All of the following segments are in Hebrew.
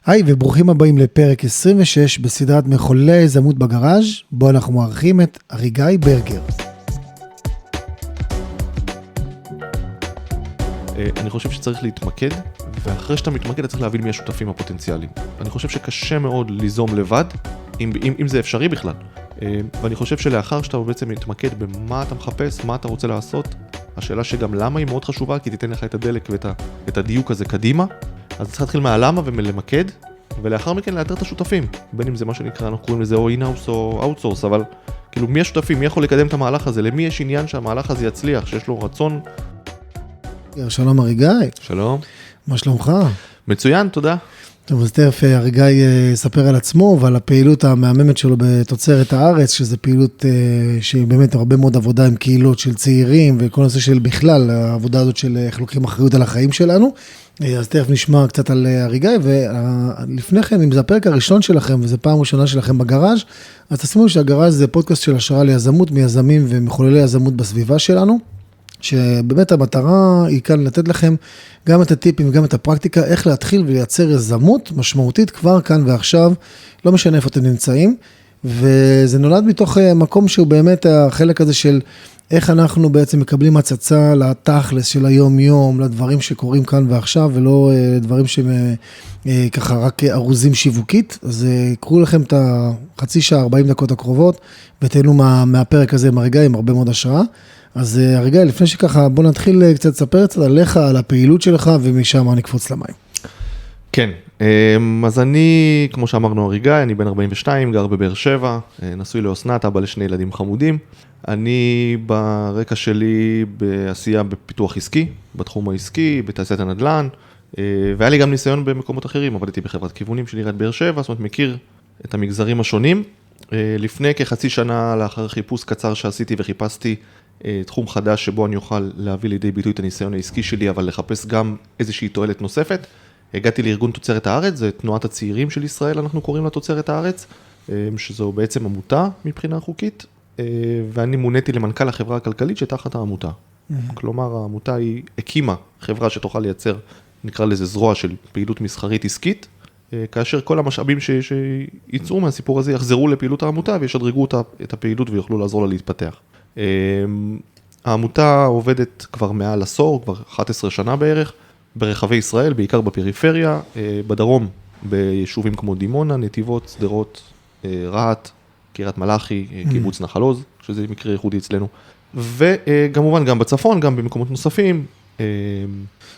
היי וברוכים הבאים לפרק 26 בסדרת מחוללי היזמות בגראז', בו אנחנו מארחים את אריגאי ברגר. אני חושב שצריך להתמקד, ואחרי שאתה מתמקד אתה צריך להבין מי השותפים הפוטנציאליים. אני חושב שקשה מאוד ליזום לבד, אם זה אפשרי בכלל. ואני חושב שלאחר שאתה בעצם מתמקד במה אתה מחפש, מה אתה רוצה לעשות, השאלה שגם למה היא מאוד חשובה, כי תיתן לך את הדלק ואת הדיוק הזה קדימה. אז צריך להתחיל מהלמה ולמקד, ולאחר מכן לאתר את השותפים. בין אם זה מה שנקרא, אנחנו קוראים לזה או אין-האוס או אאוטסורס, אבל כאילו מי השותפים, מי יכול לקדם את המהלך הזה, למי יש עניין שהמהלך הזה יצליח, שיש לו רצון. שלום אריגאי. שלום. מה שלומך? מצוין, תודה. טוב, אז תכף אריגאי יספר על עצמו ועל הפעילות המהממת שלו בתוצרת הארץ, שזה פעילות שהיא באמת הרבה מאוד עבודה עם קהילות של צעירים, וכל נושא של בכלל, העבודה הזאת של איך לוקחים אחריות על החיים שלנו. אז תכף נשמע קצת על אריגאי, ולפני כן, אם זה הפרק הראשון שלכם, וזו פעם ראשונה שלכם בגראז', אז תשימו שהגראז' זה פודקאסט של השראה ליזמות, מיזמים ומחוללי יזמות בסביבה שלנו, שבאמת המטרה היא כאן לתת לכם גם את הטיפים וגם את הפרקטיקה, איך להתחיל ולייצר יזמות משמעותית כבר כאן ועכשיו, לא משנה איפה אתם נמצאים, וזה נולד מתוך מקום שהוא באמת החלק הזה של איך אנחנו בעצם מקבלים הצצה לתכלס של היום-יום, לדברים שקורים כאן ועכשיו, ולא דברים שהם ככה רק ארוזים שיווקית. אז קחו לכם את החצי שעה, 40 דקות הקרובות, ותהנו מהפרק הזה עם אריגאי, עם הרבה מאוד השראה. אז אריגאי, לפני שככה, בוא נתחיל קצת לספר קצת עליך, על הפעילות שלך, ומשם נקפוץ למים. כן, אז אני, כמו שאמרנו אריגאי, אני בן 42, גר בבאר שבע, נשוי לאוסנת, אבא לשני ילדים חמודים. אני ברקע שלי בעשייה בפיתוח עסקי, בתחום העסקי, בתעשיית הנדל"ן, והיה לי גם ניסיון במקומות אחרים, עבדתי בחברת כיוונים של עיריית באר שבע, זאת אומרת מכיר את המגזרים השונים. לפני כחצי שנה לאחר חיפוש קצר שעשיתי וחיפשתי תחום חדש שבו אני אוכל להביא לידי ביטוי את הניסיון העסקי שלי, אבל לחפש גם איזושהי תועלת נוספת. הגעתי לארגון תוצרת הארץ, זה תנועת הצעירים של ישראל, אנחנו קוראים לה תוצרת הארץ, שזו בעצם עמותה מבחינה חוקית, ואני מוניתי למנכ"ל החברה הכלכלית שתחת העמותה. כלומר, העמותה היא הקימה חברה שתוכל לייצר, נקרא לזה זרוע של פעילות מסחרית עסקית, כאשר כל המשאבים שיצאו מהסיפור הזה יחזרו לפעילות העמותה וישדרגו את הפעילות ויוכלו לעזור לה להתפתח. העמותה עובדת כבר מעל עשור, כבר 11 שנה בערך, ברחבי ישראל, בעיקר בפריפריה, בדרום, ביישובים כמו דימונה, נתיבות, שדרות, רהט, קריית מלאכי, קיבוץ נחל עוז, שזה מקרה ייחודי אצלנו, וכמובן גם בצפון, גם במקומות נוספים.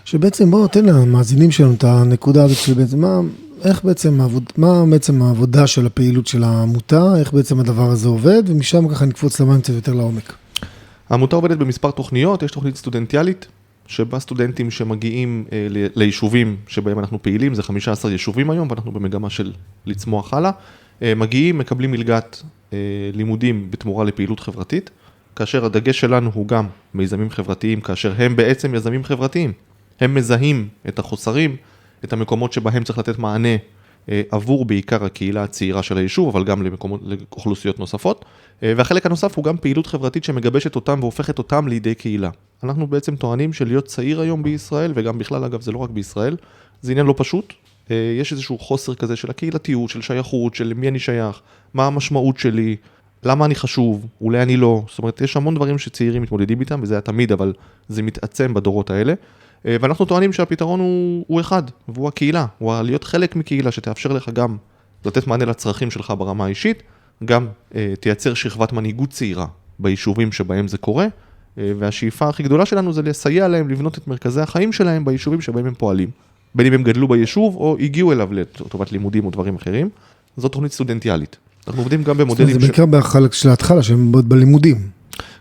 שבעצם בואו תן למאזינים שלנו את הנקודה הזאת של בעצם, מה בעצם העבודה של הפעילות של העמותה, איך בעצם הדבר הזה עובד, ומשם ככה נקפוץ למים קצת יותר לעומק. העמותה עובדת במספר תוכניות, יש תוכנית סטודנטיאלית, שבה סטודנטים שמגיעים ליישובים שבהם אנחנו פעילים, זה 15 יישובים היום, ואנחנו במגמה של לצמוח הלאה, מגיעים, מקבלים מלגת לימודים בתמורה לפעילות חברתית, כאשר הדגש שלנו הוא גם מיזמים חברתיים, כאשר הם בעצם יזמים חברתיים. הם מזהים את החוסרים, את המקומות שבהם צריך לתת מענה עבור בעיקר הקהילה הצעירה של היישוב, אבל גם לאוכלוסיות נוספות. והחלק הנוסף הוא גם פעילות חברתית שמגבשת אותם והופכת אותם לידי קהילה. אנחנו בעצם טוענים שלהיות צעיר היום בישראל, וגם בכלל אגב זה לא רק בישראל, זה עניין לא פשוט. יש איזשהו חוסר כזה של הקהילתיות, של שייכות, של מי אני שייך, מה המשמעות שלי, למה אני חשוב, אולי אני לא. זאת אומרת, יש המון דברים שצעירים מתמודדים איתם, וזה היה תמיד, אבל זה מתעצם בדורות האלה. ואנחנו טוענים שהפתרון הוא אחד, והוא הקהילה, הוא להיות חלק מקהילה שתאפשר לך גם לתת מענה לצרכים שלך ברמה האישית, גם תייצר שכבת מנהיגות צעירה ביישובים שבהם זה קורה, והשאיפה הכי גדולה שלנו זה לסייע להם לבנות את מרכזי החיים שלהם ביישובים שבהם הם פועלים. בין אם הם גדלו ביישוב או הגיעו אליו לטובת לימודים או דברים אחרים, זו תוכנית סטודנטיאלית. אנחנו עובדים גם במודלים זה בעיקר בחלק של ההתחלה, שהם בלימודים.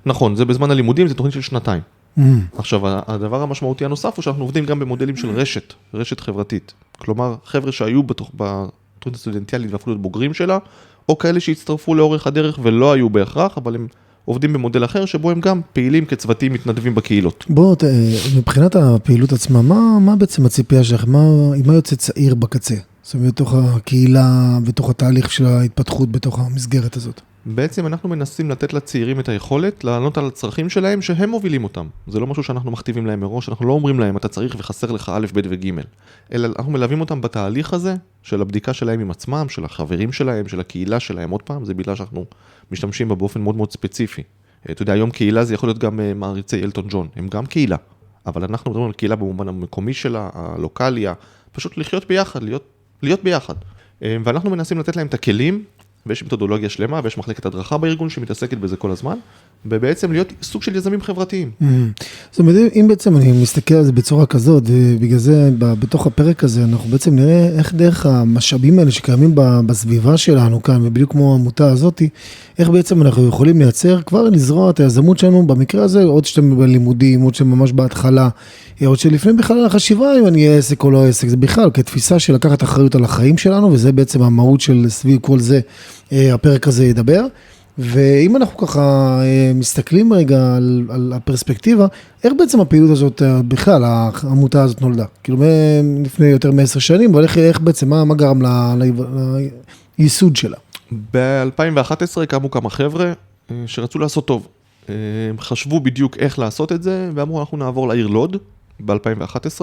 נכון, זה בזמן הלימודים, זה תוכנית של שנתיים. עכשיו, הדבר המשמעותי הנוסף הוא שאנחנו עובדים גם במודלים של רשת חברתית. כלומר, חבר'ה שהיו בתוכנית הסטודנטיאלית והפכו להיות בוגרים שלה, או כאלה שהצטרפו לאורך הדרך ולא היו בהכרח, אבל הם עובדים במודל אחר, שבו הם גם פעילים כצוותים מתנדבים בקהילות. בוא, מבחינת הפעילות עצמה, מה בעצם הציפייה שלך? מה יוצא צעיר בקצה? זאת אומרת, בתוך הקהילה, בתוך התהליך של ההתפתחות, בתוך המסגרת הזאת. בעצם אנחנו מנסים לתת לצעירים את היכולת לענות על הצרכים שלהם שהם מובילים אותם. זה לא משהו שאנחנו מכתיבים להם מראש, אנחנו לא אומרים להם אתה צריך וחסר לך א', ב' וג', אלא אנחנו מלווים אותם בתהליך הזה של הבדיקה שלהם עם עצמם, של החברים שלהם, של הקהילה שלהם. עוד פעם, זה בגלל שאנחנו משתמשים בה באופן מאוד מאוד ספציפי. אתה יודע, היום קהילה זה יכול להיות גם מעריצי אלטון ג'ון, הם גם קהילה, אבל אנחנו מדברים על קהילה במובן המקומי שלה, הלוקלי, פשוט לחיות ביחד, להיות ביחד. ואנחנו מנסים לתת להם את הכלים, ויש מתודולוגיה שלמה, ויש מחלקת הדרכה בארגון שמתעסקת בזה כל הזמן, ובעצם להיות סוג של יזמים חברתיים. זאת אומרת, אם בעצם אני מסתכל על זה בצורה כזאת, ובגלל זה בתוך הפרק הזה, אנחנו בעצם נראה איך דרך המשאבים האלה שקיימים בסביבה שלנו כאן, ובדיוק כמו העמותה הזאת, איך בעצם אנחנו יכולים לייצר, כבר לזרוע את היזמות שלנו, במקרה הזה, עוד שאתם בלימודים, עוד שממש בהתחלה, עוד שלפני בכלל החשיבה, אם אני אהיה עסק או לא עסק, זה בכלל כתפיסה של לקחת אחריות על החיים שלנו, וזה בעצם המהות של סביב כל זה, הפרק הזה ידבר. ואם אנחנו ככה מסתכלים רגע על הפרספקטיבה, איך בעצם הפעילות הזאת בכלל, העמותה הזאת נולדה? כאילו לפני יותר מ10 שנים, אבל איך בעצם, מה גרם לייסוד שלה? ב-2011 קמו כמה חבר'ה שרצו לעשות טוב. הם חשבו בדיוק איך לעשות את זה, ואמרו אנחנו נעבור לעיר לוד ב-2011,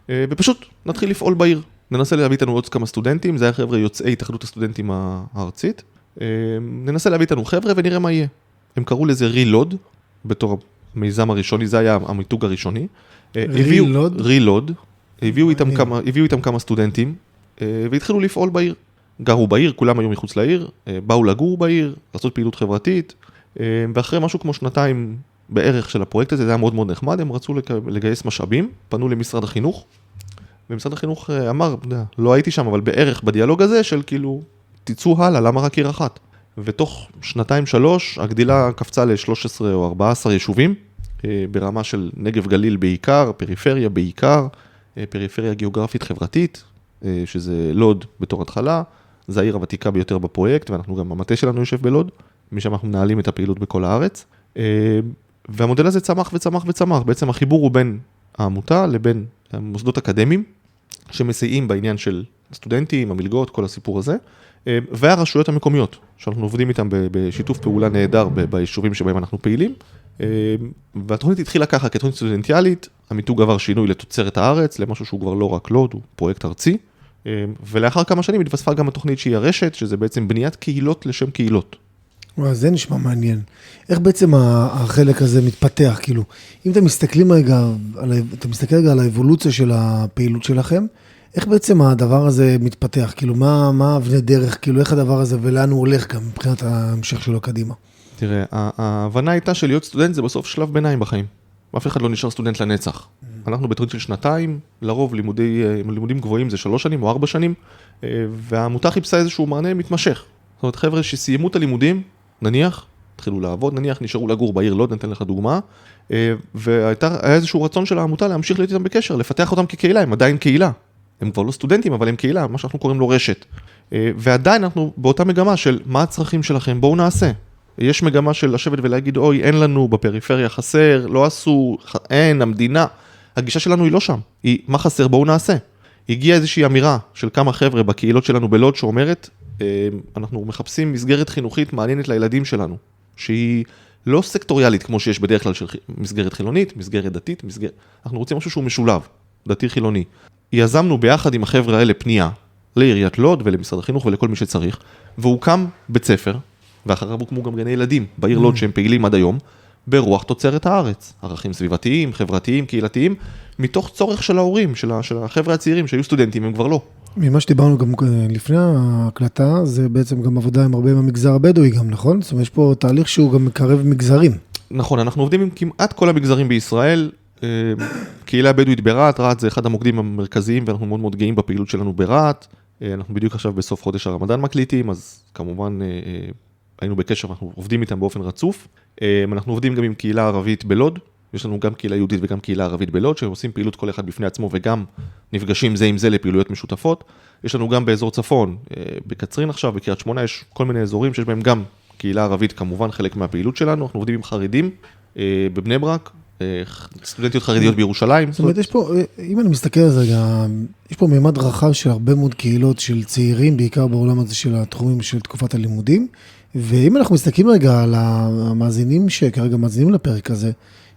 ופשוט נתחיל לפעול בעיר. ננסה להביא איתנו עוד כמה סטודנטים, זה היה חבר'ה יוצאי התאחדות הסטודנטים הארצית. ננסה להביא איתנו חבר'ה ונראה מה יהיה. הם קראו לזה רילוד, בתור המיזם הראשוני, זה היה המיתוג הראשוני. רילוד? רילוד. הביאו איתם כמה סטודנטים, והתחילו לפעול בעיר. גרו בעיר, כולם היו מחוץ לעיר, באו לגור בעיר, לעשות פעילות חברתית, ואחרי משהו כמו שנתיים בערך של הפרויקט הזה, זה היה מאוד מאוד נחמד, הם רצו לגייס משאבים, פנו למשרד החינוך, ומשרד החינוך אמר, לא הייתי שם, אבל בערך בדיאלוג הזה של כאילו, תצאו הלאה, למה רק עיר אחת? ותוך 2-3, הגדילה קפצה ל-13 או 14 יישובים, ברמה של נגב גליל בעיקר, פריפריה בעיקר, פריפריה גיאוגרפית חברתית, שזה לוד בתור התחלה, זה העיר הוותיקה ביותר בפרויקט, ואנחנו גם, המטה שלנו יושב בלוד, משם אנחנו מנהלים את הפעילות בכל הארץ, והמודל הזה צמח וצמח וצמח, בעצם החיבור הוא בין העמותה לבין המוסדות אקדמיים, שמסייעים בעניין של סטודנטים, המלגות, כל הסיפור הזה, והרשויות המקומיות, שאנחנו עובדים איתם בשיתוף פעולה נהדר ביישובים שבהם אנחנו פעילים, והתוכנית התחילה ככה כתוכנית סטודנטיאלית, המיתוג עבר שינוי לתוצרת הארץ, למשהו שהוא כבר לא רק לוד, הוא פרויקט ארצי, ולאחר כמה שנים התווספה גם התוכנית שהיא הרשת, שזה בעצם בניית קהילות לשם קהילות. זה נשמע מעניין. איך בעצם החלק הזה מתפתח? כאילו, אם אתם מסתכלים רגע, אתה מסתכל רגע על האבולוציה של הפעילות שלכם, איך בעצם הדבר הזה מתפתח? כאילו, מה אבני דרך? כאילו, איך הדבר הזה ולאן הוא הולך גם מבחינת ההמשך שלו קדימה? תראה, ההבנה הייתה שלהיות סטודנט זה בסוף שלב ביניים בחיים. אף אחד לא נשאר סטודנט לנצח. אנחנו בתוכנית של 2, לרוב לימודים גבוהים זה 3 שנים או 4 שנים, והעמותה חיפשה איזשהו מענה מתמשך. זאת אומרת, חבר'ה שסיימו את הלימודים, נניח, התחילו לעבוד, נניח, נשארו לגור בעיר לוד, נתן לך דוגמה, והיה איזשהו רצון של העמותה להמשיך להיות איתם בקשר, לפתח אותם כקהילה, הם עדיין קהילה. הם כבר לא סטודנטים, אבל הם קהילה, מה שאנחנו קוראים לו רשת. ועדיין אנחנו באותה מגמה של מה הצרכים שלכם, בואו נעשה. יש מגמה של לשבת ולהגיד, אוי, אין לנו בפריפריה חסר, לא עשו, אין, המדינה. הגישה שלנו היא לא שם, היא מה חסר, בואו נעשה. הגיעה איזושהי אמירה של כמה חבר'ה בקהילות שלנו בלוד שאומרת, אנחנו מחפשים מסגרת חינוכית מעניינת לילדים שלנו, שהיא לא סקטוריאלית כמו שיש בדרך כלל של מסגרת חילונית, מסגרת דתית, אנחנו רוצים משהו שהוא משולב, דתי חילוני. יזמנו ביחד עם החבר'ה האלה פנייה לעיריית לוד ולמשרד החינוך ולכל מי שצריך, והוקם בית ספר, ואחריו הוקמו גם גני ילדים בעיר לוד שהם פעילים עד היום, ברוח תוצרת הארץ, ערכים סביבתיים, חברתיים, קהילתיים, מתוך צורך של ההורים, של החבר'ה הצעירים שהיו סטודנטים, הם כבר לא. ממה שדיברנו גם לפני ההקלטה, זה בעצם גם עבודה עם הרבה מהמגזר הבדואי גם, נכון? זאת אומרת, יש פה תהליך שהוא גם מקרב מגזרים. נכון, אנחנו עובדים עם כמעט כל המגזרים בישראל, קהילה הבדואית ברעת, רעת זה אחד המוקדים המרכזיים, ואנחנו מאוד מאוד גאים בפעילות שלנו ברעת, אנחנו בדיוק עכשיו בסוף חודש הרמדאן מקליטים, אז כמובן היינו בקשר, אנחנו עובדים איתם באופן רצוף, אנחנו עובדים גם עם קהילה ערבית בלוד, יש לנו גם קהילה יהודית וגם קהילה ערבית בלוד, שעושים פעילות כל אחד בפני עצמו וגם נפגשים זה עם זה לפעילויות משותפות. יש לנו גם באזור צפון, בקצרין עכשיו, בקריית שמונה, יש כל מיני אזורים שיש בהם גם קהילה ערבית, כמובן חלק מהפעילות שלנו. אנחנו עובדים עם חרדים בבני ברק, סטודנטיות חרדיות בירושלים. זאת אומרת, יש פה, אם אני מסתכל על זה רגע, יש פה מימד רחב של הרבה מאוד קהילות של צעירים, בעיקר בעולם הזה של התחומים של תקופת הלימודים, ואם אנחנו מסתכלים רגע על המאזינים שכרגע מאזינים לפרק הזה,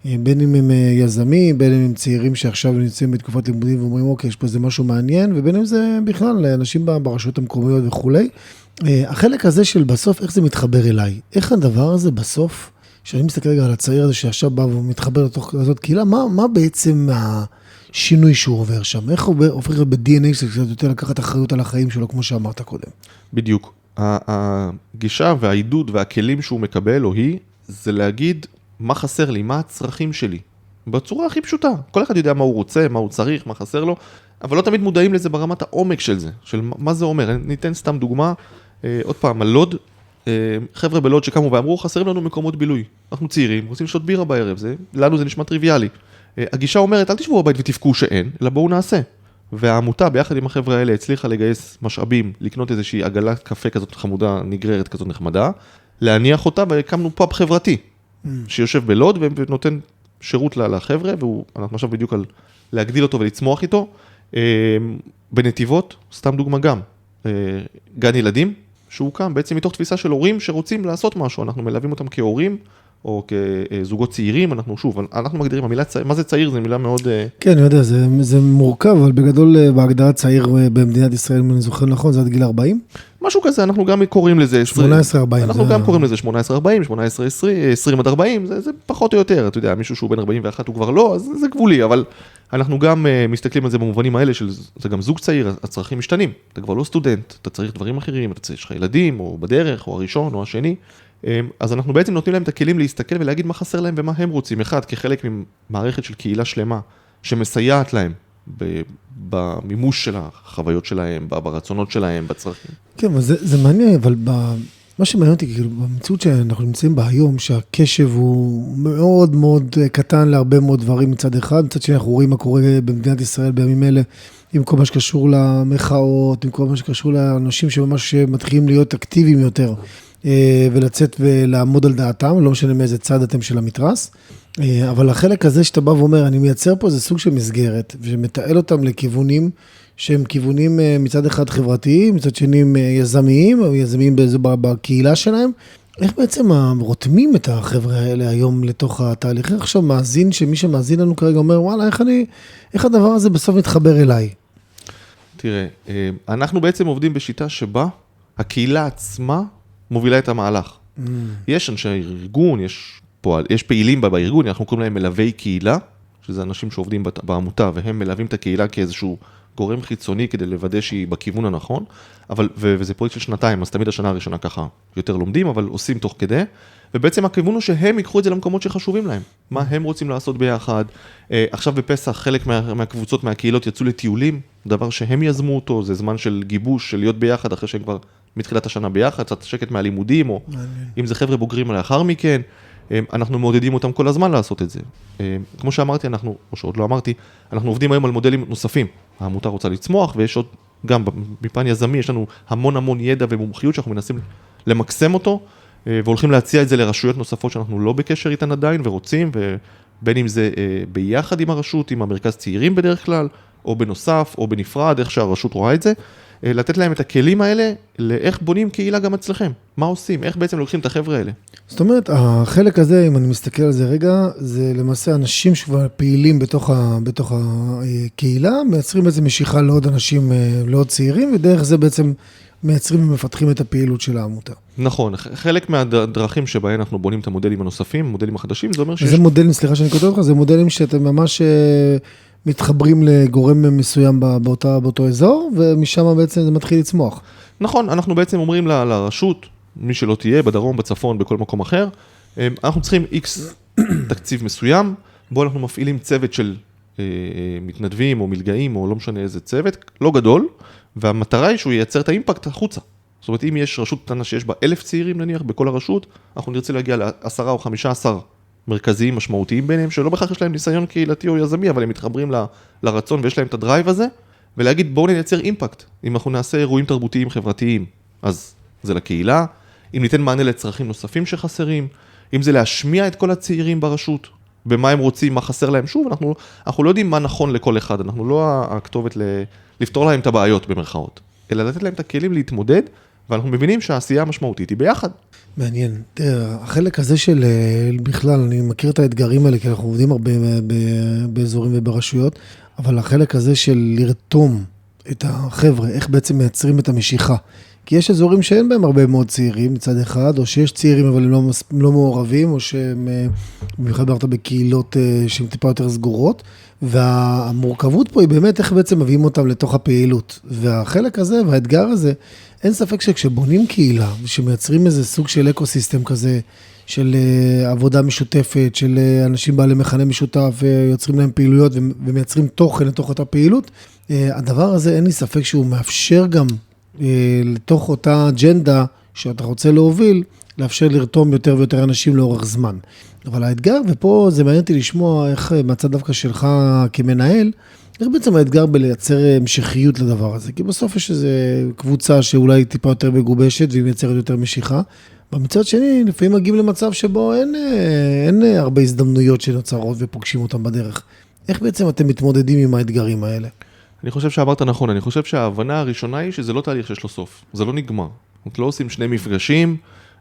בין אם הם יזמים, בין אם הם צעירים שעכשיו נמצאים בתקופת לימודים ואומרים, אוקיי, יש פה איזה משהו מעניין, ובין אם זה בכלל אנשים ברשויות המקומיות וכולי. החלק הזה של בסוף, איך זה מתחבר אליי? איך הדבר הזה בסוף, שאני מסתכל רגע על הצעיר הזה שעכשיו בא ומתחבר לתוך כזאת קהילה, מה בעצם השינוי שהוא עובר שם? איך הוא הופך להיות ב-DNA שקצת יותר לקחת אחריות על החיים שלו, כמו שאמרת קודם? בדיוק. הגישה והעידוד והכלים שהוא מקבל, או היא, זה להגיד מה חסר לי, מה הצרכים שלי. בצורה הכי פשוטה. כל אחד יודע מה הוא רוצה, מה הוא צריך, מה חסר לו, אבל לא תמיד מודעים לזה ברמת העומק של זה, של מה זה אומר. ניתן סתם דוגמה, עוד פעם, על לוד, חבר'ה בלוד שקמו ואמרו, חסרים לנו מקומות בילוי. אנחנו צעירים, רוצים לשתות בירה בערב, לנו זה נשמע טריוויאלי. הגישה אומרת, אל תשבו בבית ותפקו שאין, אלא בואו נעשה. והעמותה, ביחד עם החבר'ה האלה, הצליחה לגייס משאבים, לקנות איזושהי עגלת קפה כזאת חמודה, נגררת כזאת נחמדה, להניח אותה, והקמנו פאב חברתי, שיושב בלוד ונותן שירות לחבר'ה, ואנחנו עכשיו בדיוק על להגדיל אותו ולצמוח איתו. בנתיבות, סתם דוגמה גם, גן ילדים, שהוא קם בעצם מתוך תפיסה של הורים שרוצים לעשות משהו, אנחנו מלווים אותם כהורים, או כזוגות צעירים, אנחנו מגדירים, המילה צעיר, מה זה צעיר? זה מילה מאוד... כן, אני יודע, זה מורכב, אבל בגדול בהגדרת צעיר במדינת ישראל, אם אני זוכר נכון, זה עד גיל 40? משהו כזה, אנחנו גם קוראים לזה 18-40. אנחנו גם קוראים לזה 18-40, 18-20, 20-40, זה פחות או יותר, אתה יודע, מישהו שהוא בן 41 הוא כבר לא, אז זה גבולי, אבל אנחנו גם מסתכלים על זה במובנים האלה, זה גם זוג צעיר, הצרכים משתנים, אתה כבר לא סטודנט, אתה צריך דברים אחרים, אתה צריך ילדים, או בדרך, או הראשון, או השני, אז אנחנו בעצם נותנים להם את הכלים להסתכל ולהגיד מה חסר להם ומה הם רוצים. אחד, כחלק ממערכת של קהילה שלמה שמסייעת להם במימוש של החוויות שלהם, ברצונות שלהם, בצרכים. כן, אבל זה מעניין, אבל מה שמעניין אותי, כאילו, במציאות שאנחנו נמצאים בה היום, שהקשב הוא מאוד מאוד קטן להרבה מאוד דברים מצד אחד, מצד שני אנחנו רואים מה קורה במדינת ישראל בימים אלה, עם כל מה שקשור למחאות, עם כל מה שקשור לאנשים שממש מתחילים להיות אקטיביים יותר, ולצאת ולעמוד על דעתם, לא משנה מאיזה צד אתם של המתרס, אבל החלק הזה שאתה בא ואומר, אני מייצר פה איזה סוג של מסגרת, ומתעל אותם לכיוונים, שהם כיוונים מצד אחד חברתיים, מצד שני יזמיים, או יזמיים בקהילה שלהם, איך בעצם רותמים את החבר'ה האלה היום לתוך התהליך? איך עכשיו מאזין, שמי שמאזין לנו כרגע אומר, וואלה, איך הדבר הזה בסוף מתחבר אליי? תראה, אנחנו בעצם עובדים בשיטה שבה הקהילה עצמה מובילה את המהלך. יש אנשי ארגון, יש פעילים בארגון, אנחנו קוראים להם מלווי קהילה, שזה אנשים שעובדים בעמותה, והם מלווים את הקהילה כאיזשהו גורם חיצוני כדי לוודא שהיא בכיוון הנכון, וזה פרויקט של שנתיים, אז תמיד השנה הראשונה ככה יותר לומדים, אבל עושים תוך כדי, ובעצם הכיוון הוא שהם ייקחו את זה למקומות שחשובים להם, מה הם רוצים לעשות ביחד. עכשיו בפסח חלק מהקבוצות מהקהילות יצאו לטיולים, דבר שהם יזמו אותו, זה זמן של גיבוש, של להיות ביחד, אחרי שהם כבר מתחילת השנה ביחד, קצת שקט מהלימודים, או אם זה חבר'ה בוגרים לאחר מכן, אנחנו מעודדים אותם כל הזמן לעשות את זה. כמו שאמרתי, או שעוד לא אמרתי, אנחנו עובדים היום על מודלים נוספים. העמותה רוצה לצמוח, ויש עוד, גם מפן יזמי, יש לנו המון ידע ומומחיות שאנחנו מנסים למקסם אותו, והולכים להציע את זה לרשויות נוספות שאנחנו לא בקשר איתן עדיין ורוצים, ובין אם זה ביחד עם הרשות, עם המרכז צעירים בדרך כלל, או בנוסף, או בנפרד, איך שהרשות רואה את זה, לתת להם את הכלים האלה, לאיך בונים קהילה גם אצלכם. מה עושים? איך בעצם לוקחים את החבר'ה האלה? זאת אומרת, החלק הזה, אם אני מסתכל על זה רגע, זה למעשה אנשים שכבר פעילים בתוך הקהילה, מייצרים בעצם משיכה לעוד אנשים, לעוד צעירים, ודרך זה בעצם מייצרים ומפתחים את הפעילות של העמותה. נכון, חלק מהדרכים שבהן אנחנו בונים את המודלים הנוספים, המודלים החדשים, זה אומר שיש... זה מודלים, סליחה שאני כותב אותך, זה מודלים שאתם ממש מתחברים לגורם מסוים באותו אזור, ומשם בעצם זה מתחיל לצמוח. נכון, אנחנו בעצם אומרים לרשות, מי שלא תהיה, בדרום, בצפון, בכל מקום אחר, אנחנו צריכים X תקציב מסוים, בו אנחנו מפעילים צוות של מתנדבים או מלגאים, או לא משנה איזה צוות, לא גדול, והמטרה היא שהוא ייצר את האימפקט החוצה. זאת אומרת, אם יש רשות קטנה שיש בה 1,000 צעירים נניח בכל הרשות, אנחנו נרצה להגיע ל10 או 15 מרכזיים משמעותיים ביניהם, שלא בכך יש להם ניסיון קהילתי או יזמי, אבל הם מתחברים לרצון ויש להם את הדרייב הזה, ולהגיד בואו נייצר אימפקט. אם אנחנו נעשה אירועים תרבותיים חברתיים, אז זה לקהילה. אם ניתן מענה לצרכים נוספים שחסרים, אם זה להשמיע את כל הצעירים ברשות, במה הם רוצים, מה חסר להם. שוב, אנחנו לא יודעים מה נכון לכל אחד, אנחנו לא הכתובת לפתור להם את הבעיות במרכאות, אלא לתת להם את הכלים להתמודד, ואנחנו מבינים שהעשייה המשמעותית היא ביחד. מעניין. תראה, החלק הזה של בכלל, אני מכיר את האתגרים האלה, כי אנחנו עובדים הרבה באזורים וברשויות, אבל החלק הזה של לרתום את החבר'ה, איך בעצם מייצרים את המשיכה. כי יש אזורים שאין בהם הרבה מאוד צעירים מצד אחד, או שיש צעירים אבל הם לא מעורבים, או שהם במיוחד ברמת בקהילות שהן טיפה יותר סגורות, והמורכבות פה היא באמת איך בעצם מביאים אותם לתוך הפעילות. והחלק הזה והאתגר הזה, אין ספק שכשבונים קהילה, ושמייצרים איזה סוג של אקוסיסטם כזה, של עבודה משותפת, של אנשים בעלי מכנה משותף, ויוצרים להם פעילויות ומייצרים תוכן לתוך אותה פעילות, הדבר הזה אין לי ספק שהוא מאפשר גם לתוך אותה אג'נדה שאתה רוצה להוביל, לאפשר לרתום יותר ויותר אנשים לאורך זמן. אבל האתגר, ופה זה מעניין אותי לשמוע איך מהצד דווקא שלך כמנהל, איך בעצם האתגר בלייצר המשכיות לדבר הזה? כי בסוף יש איזו קבוצה שאולי טיפה יותר מגובשת והיא מייצרת יותר משיכה. במצד שני, לפעמים מגיעים למצב שבו אין הרבה הזדמנויות שנוצרות ופוגשים אותם בדרך. איך בעצם אתם מתמודדים עם האתגרים האלה? אני חושב שאמרת נכון, אני חושב שההבנה הראשונה היא שזה לא תהליך שיש לו סוף, זה לא נגמר. אנחנו לא עושים שני מפגשים,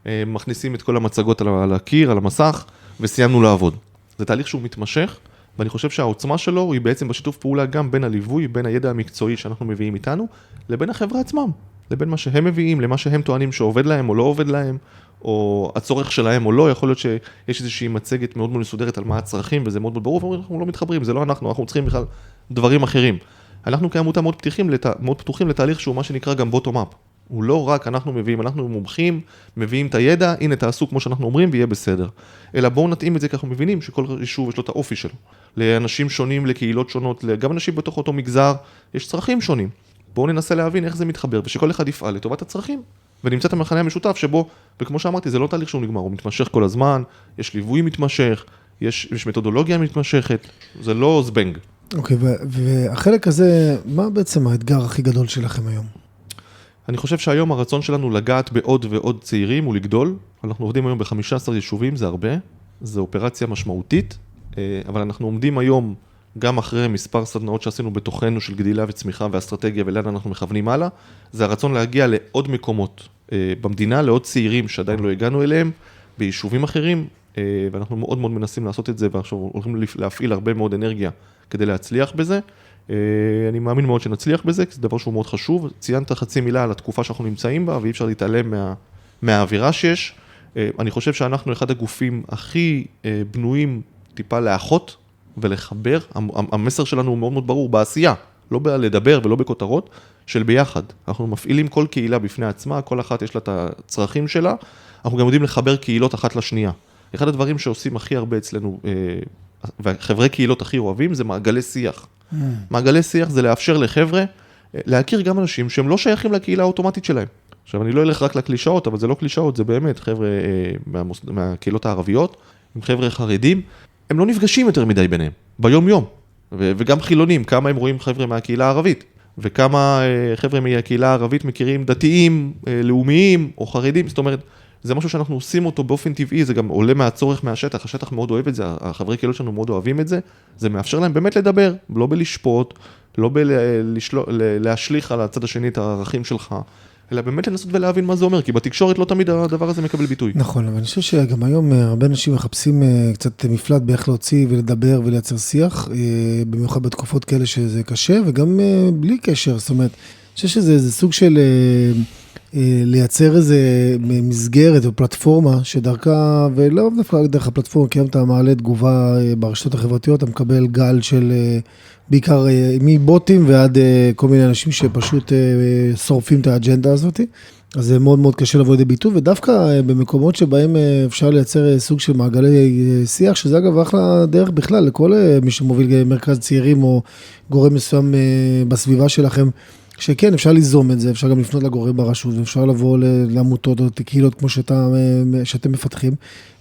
מכניסים את כל המצגות על הקיר, על המסך, וסיימנו לעבוד. זה תהליך שהוא מתמשך, ואני חושב שהעוצמה שלו היא בעצם בשיתוף פעולה גם בין הליווי, בין הידע המקצועי שאנחנו מביאים איתנו, לבין החברה עצמם, לבין מה שהם מביאים, למה שהם טוענים שעובד להם או לא עובד להם, או הצורך שלהם או לא, יכול להיות שיש איזושהי מצגת מאוד מאוד מסודרת על מה הצרכים, וזה מאוד מאוד ברור, ואנחנו לא מתחברים, זה לא אנחנו צריכים בכלל דברים אחרים. אנחנו כעמותה מאוד פתוחים לתהליך שהוא מה שנקרא גם bottom-up. הוא לא רק אנחנו מביאים, אנחנו מומחים, מביאים את הידע, הנה תעשו כמו שאנחנו אומרים ויהיה בסדר. אלא בואו נתאים את זה כי אנחנו מבינים שכל יישוב יש לו את האופי שלו. לאנשים שונים, לקהילות שונות, גם אנשים בתוך אותו מגזר, יש צרכים שונים. בואו ננסה להבין איך זה מתחבר, ושכל אחד יפעל לטובת הצרכים. ונמצא את המחנה המשותף שבו, וכמו שאמרתי, זה לא תהליך שהוא נגמר, הוא מתמשך כל הזמן, יש ליווי מתמשך, יש מתודולוגיה מתמשכת, זה לא זבנג. אוקיי, והחלק הזה, מה בעצם האתגר הכי גדול שלכם היום? אני חושב שהיום הרצון שלנו לגעת בעוד ועוד צעירים הוא לגדול. אנחנו עובדים היום ב-15 יישובים, זה הרבה, זו אופרציה משמעותית, אבל אנחנו עומדים היום גם אחרי מספר סדנאות שעשינו בתוכנו של גדילה וצמיחה ואסטרטגיה ולאן אנחנו מכוונים הלאה, זה הרצון להגיע לעוד מקומות במדינה, לעוד צעירים שעדיין לא הגענו אליהם, ביישובים אחרים, ואנחנו מאוד מאוד מנסים לעשות את זה, ועכשיו הולכים להפעיל הרבה מאוד אנרגיה כדי להצליח בזה. אני מאמין מאוד שנצליח בזה, כי זה דבר שהוא מאוד חשוב. ציינת חצי מילה על התקופה שאנחנו נמצאים בה, ואי אפשר להתעלם מהאווירה שיש. אני חושב שאנחנו אחד הגופים הכי בנויים טיפה לאחות ולחבר. המסר שלנו הוא מאוד מאוד ברור בעשייה, לא בלדבר ולא בכותרות, של ביחד. אנחנו מפעילים כל קהילה בפני עצמה, כל אחת יש לה את הצרכים שלה. אנחנו גם יודעים לחבר קהילות אחת לשנייה. אחד הדברים שעושים הכי הרבה אצלנו, וחברי קהילות הכי אוהבים, זה מעגלי שיח. מעגלי שיח זה לאפשר לחבר'ה, להכיר גם אנשים שהם לא שייכים לקהילה האוטומטית שלהם. עכשיו, אני לא אלך רק לקלישאות, אבל זה לא קלישאות, זה באמת חבר'ה מהקהילות הערביות, עם חבר'ה חרדים, הם לא נפגשים יותר מדי ביניהם, ביום יום. וגם חילונים, כמה הם רואים חבר'ה מהקהילה הערבית, וכמה חבר'ה מהקהילה הערבית מכירים דתיים, לאומיים או חרדים, זאת אומרת, זה משהו שאנחנו עושים אותו באופן טבעי, זה גם עולה מהצורך מהשטח, השטח מאוד אוהב את זה, החברי קהילות שלנו מאוד אוהבים את זה, זה מאפשר להם באמת לדבר, לא בלשפוט, לא להשליך על הצד השני את הערכים שלך, אלא באמת לנסות ולהבין מה זה אומר, כי בתקשורת לא תמיד הדבר הזה מקבל ביטוי. נכון, אבל אני חושב שגם היום הרבה אנשים מחפשים קצת מפלט באיך להוציא ולדבר ולייצר שיח, במיוחד בתקופות כאלה שזה קשה, וגם בלי קשר, זאת אומרת, אני חושב שזה סוג של לייצר איזה מסגרת או פלטפורמה שדרכה, ולא דווקא דרך הפלטפורמה, כי אתה מעלה תגובה ברשתות החברתיות, אתה מקבל גל של בעיקר מבוטים ועד כל מיני אנשים שפשוט שורפים את האג'נדה הזאת, אז זה מאוד מאוד קשה לבוא לידי ביטוי, ודווקא במקומות שבהם אפשר לייצר סוג של מעגלי שיח, שזה אגב אחלה דרך בכלל, לכל מי שמוביל מרכז צעירים או גורם מסוים בסביבה שלכם, שכן, אפשר ליזום את זה, אפשר גם לפנות לגורם ברשות, ואפשר לבוא לעמותות או קהילות כמו שאתם מפתחים,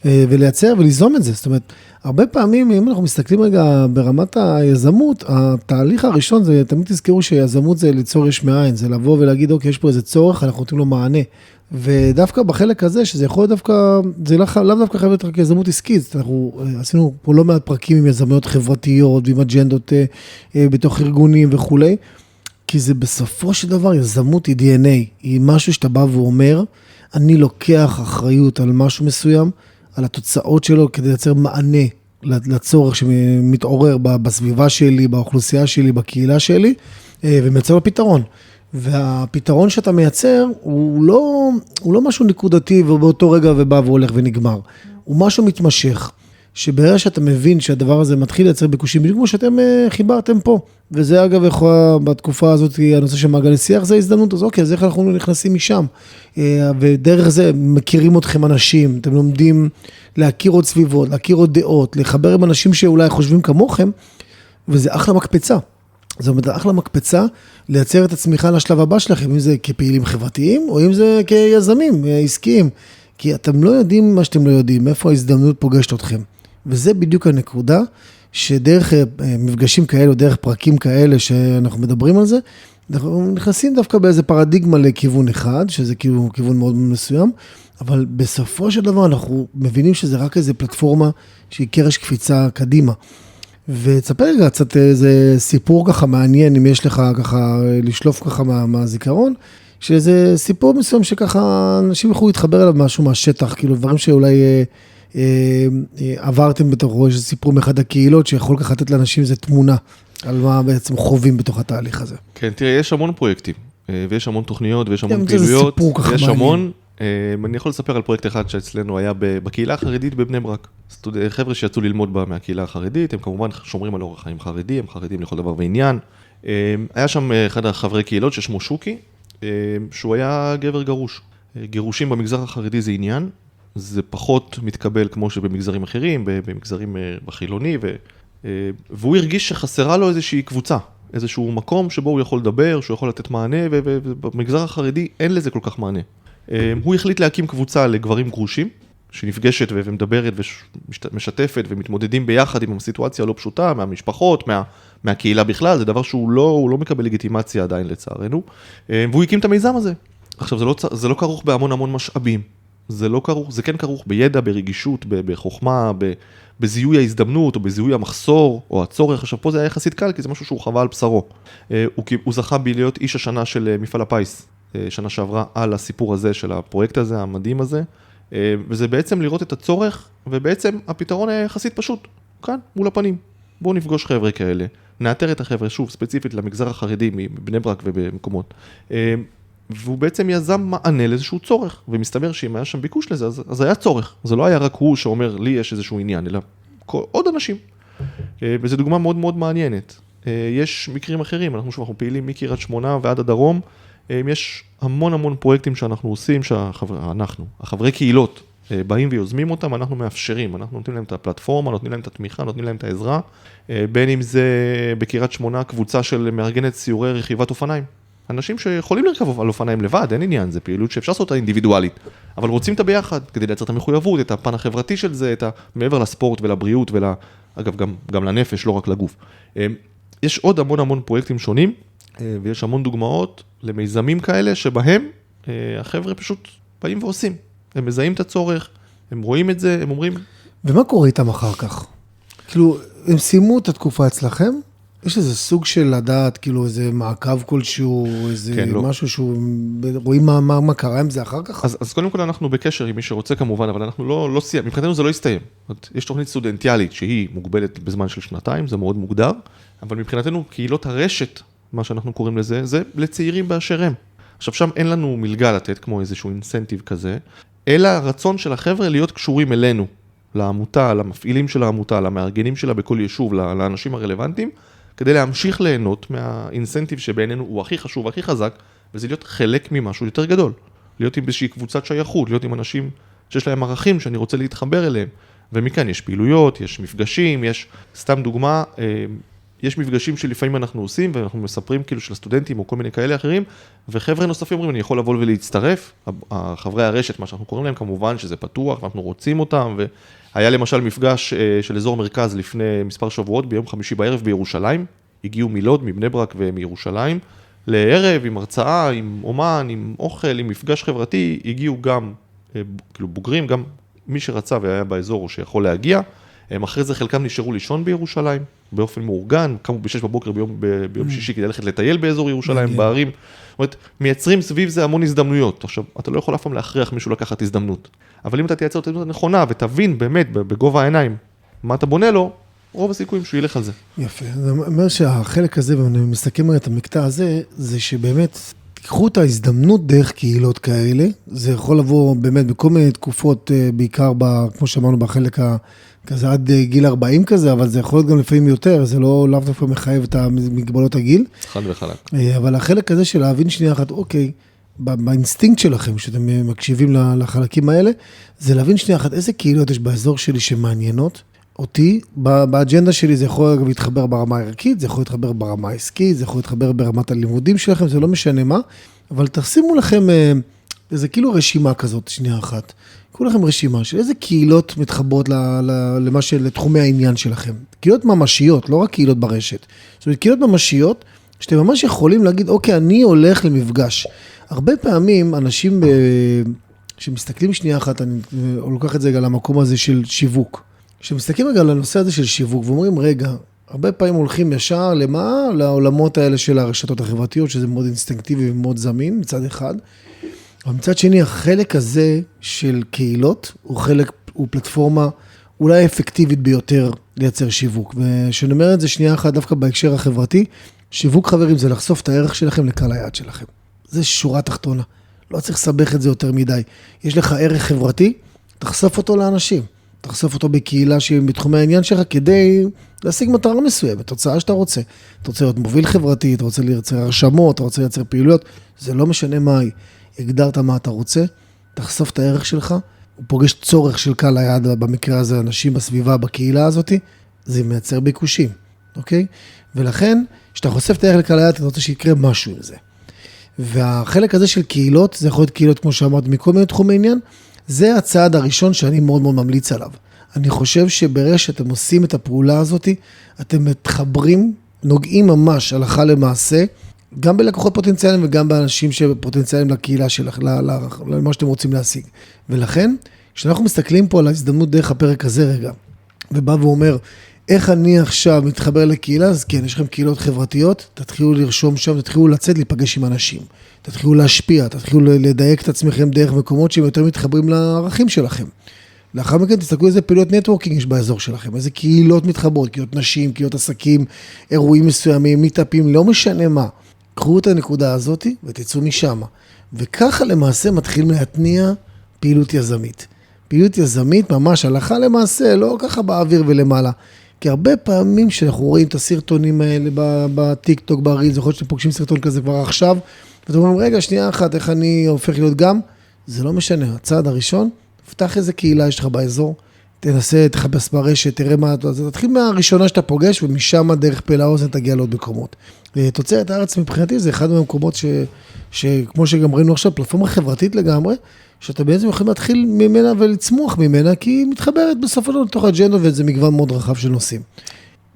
ולייצר וליזום את זה. זאת אומרת, הרבה פעמים, אם אנחנו מסתכלים רגע ברמת היזמות, התהליך הראשון זה, תמיד תזכרו שיזמות זה ליצור יש מאין, זה לבוא ולהגיד, אוקיי, יש פה איזה צורך, אנחנו נותנים לו מענה. ודווקא בחלק הזה, שזה יכול להיות דווקא, זה לאו דווקא חייב להיות רק יזמות עסקית, אנחנו עשינו פה לא מעט פרקים עם יזמויות חברתיות, ועם אג'נדות בתוך ארגונים וכולי, כי זה בסופו של דבר, יזמות היא DNA, היא משהו שאתה בא ואומר, אני לוקח אחריות על משהו מסוים, על התוצאות שלו, כדי לייצר מענה לצורך שמתעורר בסביבה שלי, באוכלוסייה שלי, בקהילה שלי, ומייצר לו פתרון. והפתרון שאתה מייצר הוא לא משהו נקודתי ובאותו רגע ובא והולך ונגמר. הוא משהו מתמשך, שברגע שאתה מבין שהדבר הזה מתחיל לייצר ביקושים, בדיוק כמו שאתם חיברתם פה. וזה אגב בתקופה הזאת, הנושא של מעגלי שיח, זה הזדמנות, אז אוקיי, אז איך אנחנו נכנסים משם? ודרך זה מכירים אתכם אנשים, אתם לומדים להכיר עוד סביבות, להכיר עוד דעות, לחבר עם אנשים שאולי חושבים כמוכם, וזה אחלה מקפצה. זאת אומרת, אחלה מקפצה לייצר את הצמיחה לשלב הבא שלכם, אם זה כפעילים חברתיים, או אם זה כיזמים עסקיים, כי אתם לא יודעים מה שאתם לא יודעים, איפה ההזדמנות פוגשת אתכם. וזה בדיוק הנקודה, שדרך מפגשים כאלה, או דרך פרקים כאלה שאנחנו מדברים על זה, אנחנו נכנסים דווקא באיזה פרדיגמה לכיוון אחד, שזה כיוון מאוד מסוים, אבל בסופו של דבר אנחנו מבינים שזה רק איזו פלטפורמה שהיא קרש קפיצה קדימה. ותספר רגע קצת איזה סיפור ככה מעניין, אם יש לך ככה לשלוף ככה מהזיכרון, שזה סיפור מסוים שככה אנשים יכולו להתחבר אליו משהו מהשטח, כאילו דברים שאולי עברתם בתוכו, יש סיפור מאחד הקהילות שיכול ככה לתת לאנשים איזו תמונה על מה בעצם חווים בתוך התהליך הזה. כן, תראה, יש המון פרויקטים, ויש המון תוכניות, ויש המון פעילויות, יש המון. אני יכול לספר על פרויקט אחד שאצלנו היה בקהילה החרדית בבני ברק. חבר'ה שיצאו ללמוד מהקהילה החרדית, הם כמובן שומרים על אורח חיים חרדי, הם חרדים לכל דבר ועניין. היה שם אחד החברי קהילות ששמו שוקי, שהוא היה גבר גרוש. גירושים במגזר החרדי זה עניין, זה פחות מתקבל כמו שבמגזרים אחרים, במגזרים בחילוני, והוא הרגיש שחסרה לו איזושהי קבוצה, איזשהו מקום שבו הוא יכול לדבר, שהוא יכול לתת מענה, ובמגזר החרדי אין לזה כל כך מענה. הוא החליט להקים קבוצה לגברים גרושים, שנפגשת ומדברת ומשתפת ומתמודדים ביחד עם הסיטואציה הלא פשוטה, מהמשפחות, מהקהילה בכלל, זה דבר שהוא לא מקבל לגיטימציה עדיין לצערנו, והוא הקים את המיזם הזה. עכשיו, זה לא כרוך בהמון המון משאבים, זה כן כרוך בידע, ברגישות, בחוכמה, בזיהוי ההזדמנות, או בזיהוי המחסור, או הצורך. עכשיו, פה זה היה יחסית קל, כי זה משהו שהוא חווה על בשרו. הוא זכה להיות איש השנה של מפעל הפיס, שנה שעברה על הסיפור הזה של הפרויקט הזה, המדהים הזה, וזה בעצם לראות את הצורך, ובעצם הפתרון היה יחסית פשוט, כאן, מול הפנים. בואו נפגוש חבר'ה כאלה, נאתר את החבר'ה, שוב, ספציפית למגזר החרדי, מבני ברק ובמקומות, והוא בעצם יזם מענה לאיזשהו צורך, ומסתבר שאם היה שם ביקוש לזה, אז היה צורך. זה לא היה רק הוא שאומר, לי יש איזשהו עניין, אלא עוד אנשים. וזו דוגמה מאוד מאוד מעניינת. יש מקרים אחרים, אנחנו פעילים מקריית שמונה ועד הדרום, יש המון המון פרויקטים שאנחנו עושים, החברי קהילות באים ויוזמים אותם, אנחנו מאפשרים, אנחנו נותנים להם את הפלטפורמה, נותנים להם את התמיכה, נותנים להם את העזרה, בין אם זה בקריית שמונה, קבוצה של מארגנת סיורי רכיבת אופניים. אנשים שיכולים לרכב על אופניים לבד, אין עניין, זה פעילות שאפשר לעשות אותה אינדיבידואלית, אבל רוצים את הביחד, כדי לייצר את המחויבות, את הפן החברתי של זה, מעבר לספורט ולבריאות, אגב, גם לנפש, לא רק לגוף. יש עוד המון המון פרויקטים שונים, ויש המון דוגמאות למיזמים כאלה, שבהם החבר'ה פשוט באים ועושים. הם מזהים את הצורך, הם רואים את זה, הם אומרים... ומה קורה איתם אחר כך? כאילו, הם סיימו את התקופה אצלכם? יש איזה סוג של לדעת, כאילו איזה מעקב כלשהו, איזה כן, משהו לא. שהוא, רואים מה קרה עם זה אחר כך? אז קודם כל אנחנו בקשר עם מי שרוצה כמובן, אבל אנחנו לא סיימנו, מבחינתנו זה לא יסתיים. יש תוכנית סטודנטיאלית שהיא מוגבלת בזמן של שנתיים, זה מאוד מוגדר, אבל מבחינתנו קהילות הרשת, מה שאנחנו קוראים לזה, זה לצעירים באשר הם. עכשיו שם אין לנו מלגה לתת כמו איזשהו אינסנטיב כזה, אלא הרצון של החבר'ה להיות קשורים אלינו, לעמותה, למפעילים של העמותה, למארגנים שלה בכל יישוב, לאנשים הרלוונטיים, כדי להמשיך ליהנות מהאינסנטיב שבעינינו הוא הכי חשוב, הכי חזק, וזה להיות חלק ממשהו יותר גדול. להיות עם איזושהי קבוצת שייכות, להיות עם אנשים שיש להם ערכים שאני רוצה להתחבר אליהם. ומכאן יש פעילויות, יש מפגשים, יש, סתם דוגמה, יש מפגשים שלפעמים אנחנו עושים, ואנחנו מספרים כאילו של הסטודנטים או כל מיני כאלה אחרים, וחבר'ה נוספים אומרים, אני יכול לבוא ולהצטרף. חברי הרשת, מה שאנחנו קוראים להם, כמובן שזה פתוח, ואנחנו רוצים אותם, והיה למשל מפגש של אזור מרכז לפני מספר שבועות, ביום חמישי בערב בירושלים, הגיעו מלוד, מבני ברק ומירושלים, לערב עם הרצאה, עם אומן, עם אוכל, עם מפגש חברתי, הגיעו גם כאילו בוגרים, גם מי שרצה והיה באזור או שיכול להגיע, אחרי זה חלקם נשארו לישון בירושלים, באופן מאורגן, קמו ב-6 בבוקר ביום שישי כדי ללכת לטייל באזור ירושלים, בערים. זאת אומרת, מייצרים סביב זה המון הזדמנויות. עכשיו, אתה לא יכול אף פעם להכריח מישהו לקחת הזדמנות. אבל אם אתה תייצר את ההזדמנות הנכונה ותבין באמת בגובה העיניים מה אתה בונה לו, רוב הסיכויים שהוא ילך על זה. יפה. זה אומר שהחלק הזה, ואני מסתכל את המקטע הזה, זה שבאמת תיקחו את ההזדמנות דרך קהילות כאלה, זה יכול לבוא באמת בכל מיני תקופות, בעיקר כמו שאמרנו בחלק כזה עד גיל 40 כזה, אבל זה יכול להיות גם לפעמים יותר, זה לא לאו דווקא מחייב את מגבלות הגיל. חד וחלק. אבל החלק הזה של להבין שנייה אחת, אוקיי, באינסטינקט שלכם, שאתם מקשיבים לחלקים האלה, זה להבין שנייה אחת, איזה קהילות יש באזור שלי שמעניינות אותי, באג'נדה שלי זה יכול גם להתחבר ברמה הערכית, זה יכול להתחבר ברמה העסקית, זה יכול להתחבר ברמת הלימודים שלכם, זה לא משנה מה, אבל תשימו לכם איזה כאילו רשימה כזאת, שנייה אחת. קחו לכם רשימה של איזה קהילות מתחברות לתחומי העניין שלכם. קהילות ממשיות, לא רק קהילות ברשת. זאת אומרת, קהילות ממשיות, שאתם ממש יכולים להגיד, אוקיי, אני הולך למפגש. הרבה פעמים אנשים שמסתכלים שנייה אחת, אני לוקח את זה גם למקום הזה של שיווק. כשמסתכלים רגע על הנושא הזה של שיווק, ואומרים, רגע, הרבה פעמים הולכים ישר לעולמות האלה של הרשתות החברתיות, שזה מאוד אינסטינקטיבי ומאוד זמין, מצד אחד. אבל מצד שני, החלק הזה של קהילות, הוא פלטפורמה אולי אפקטיבית ביותר לייצר שיווק. ושאני אומר את זה שנייה אחת, דווקא בהקשר החברתי, שיווק חברים זה לחשוף את הערך שלכם לקהל היעד שלכם. זה שורה תחתונה. לא צריך לסבך את זה יותר מדי. יש לך ערך חברתי, תחשוף אותו לאנשים. תחשוף אותו בקהילה שהיא בתחומי העניין שלך, כדי להשיג מטרה מסוימת, תוצאה שאתה רוצה. אתה רוצה להיות מוביל חברתי, אתה רוצה לייצר הרשמות, אתה רוצה לייצר פעילויות, זה לא משנה מה היא. הגדרת מה אתה רוצה, תחשוף את הערך שלך, הוא פוגש צורך של קהל היעד, במקרה הזה אנשים בסביבה, בקהילה הזאת, זה מייצר ביקושים, אוקיי? ולכן, כשאתה חושף את הערך לקהל היעד, אתה רוצה שיקרה משהו עם זה. והחלק הזה של קהילות, זה יכול להיות קהילות, כמו שאמרת, מכל מיני תחומי עניין, זה הצעד הראשון שאני מאוד מאוד ממליץ עליו. אני חושב שברגע שאתם עושים את הפעולה הזאת, אתם מתחברים, נוגעים ממש הלכה למעשה, גם בלקוחות פוטנציאליים וגם באנשים שפוטנציאליים לקהילה שלך, למה שאתם רוצים להשיג. ולכן, כשאנחנו מסתכלים פה על ההזדמנות דרך הפרק הזה רגע, ובא ואומר, איך אני עכשיו מתחבר לקהילה, אז כן, יש לכם קהילות חברתיות, תתחילו לרשום שם, תתחילו לצאת, להיפגש עם אנשים, תתחילו להשפיע, תתחילו לדייק את עצמכם דרך מקומות שהם יותר מתחברים לערכים שלכם. לאחר מכן תסתכלו איזה פעילויות נטוורקינג יש באזור שלכם, איזה קהילות מתחברות, קהילות נשים, קהילות עסקים, אירועים מסוימים, מיטאפים, לא משנה מה. קחו את הנקודה הזאת ותצאו משם. וככה למעשה מתחיל להתניע פעילות יזמית. פעילות יזמית ממש הלכה למעשה, לא ככה באוויר ולמעלה. כי הרבה פעמים שאנחנו רואים את הסרטונים האלה בטיק טוק, ברילס, יכול להיות שאתם פוגשים סרטון כזה כבר עכשיו, ואתם אומרים, רגע, שנייה אחת, איך אני הופך להיות גם? זה לא משנה. הצעד הראשון, תפתח איזה קהילה יש לך באזור, תנסה, תחפש ברשת, תראה מה, תתחיל מהראשונה שאתה פוגש, ומשם דרך פה לאוזן תגיע לעוד מקומות. תוצרת הארץ מבחינתי זה אחד מהמקומות שכמו שגם ראינו עכשיו, פלטפורמה חברתית לגמרי, שאתה בעצם יכול להתחיל ממנה ולצמוח ממנה, כי היא מתחברת בסופו של דבר לתוך האג'נדה, וזה מגוון מאוד רחב של נושאים.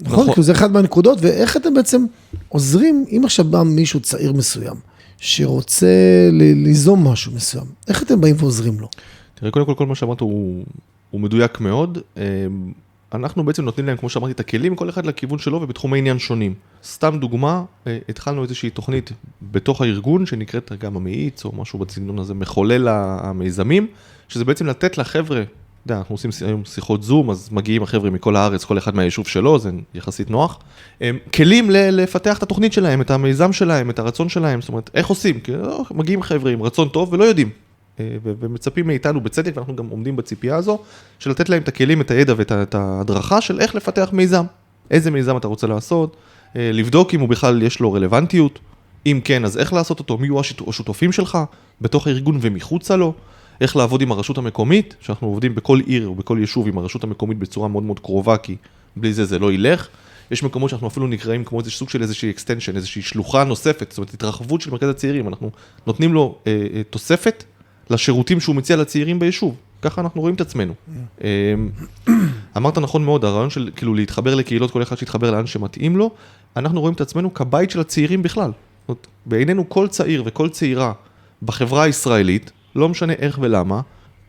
נכון? כי זה אחד מהנקודות, ואיך אתם בעצם עוזרים, אם עכשיו בא מישהו צעיר מסוים, שרוצה ליזום משהו מסוים, איך אתם באים ועוזרים לו? תראה, קודם כל מה שאמרת הוא מדויק מאוד. אנחנו בעצם נותנים להם, כמו שאמרתי, את הכלים, כל אחד לכיוון שלו ובתחומי עניין שונים. סתם דוגמה, התחלנו איזושהי תוכנית בתוך הארגון, שנקראת גם המאיץ, או משהו בסגנון הזה, מחולל המיזמים, שזה בעצם לתת לחבר'ה, אנחנו עושים היום שיחות זום, אז מגיעים החבר'ה מכל הארץ, כל אחד מהיישוב שלו, זה יחסית נוח. כלים לפתח את התוכנית שלהם, את המיזם שלהם, את הרצון שלהם, זאת אומרת, איך עושים? כי מגיעים חבר'ה עם רצון טוב ולא יודעים. ומצפים מאיתנו בצדק, ואנחנו גם עומדים בציפייה הזו, של לתת להם את הכלים, את הידע ואת ההדרכה של איך לפתח מיזם. איזה מיזם אתה רוצה לעשות, לבדוק אם הוא בכלל יש לו רלוונטיות, אם כן, אז איך לעשות אותו, מי יהיו השותפים שלך, בתוך הארגון ומחוצה לו, איך לעבוד עם הרשות המקומית, שאנחנו עובדים בכל עיר או בכל יישוב עם הרשות המקומית בצורה מאוד מאוד קרובה, כי בלי זה לא ילך. יש מקומות שאנחנו אפילו נקראים כמו איזה סוג של איזושהי extension, איזושהי שלוחה נוספת, זאת אומרת, התרחבות של מרכז הצעירים, אנחנו נותנים לו תוספת לשירותים שהוא מציע לצעירים ביישוב. ככה אנחנו רואים את עצמנו. אמרת נכון מאוד, הרעיון של כאילו להתחבר לקהילות, כל אחד שיתחבר לאן שמתאים לו, אנחנו רואים את עצמנו כבית של הצעירים בכלל. זאת אומרת, בעינינו כל צעיר וכל צעירה בחברה הישראלית, לא משנה איך ולמה,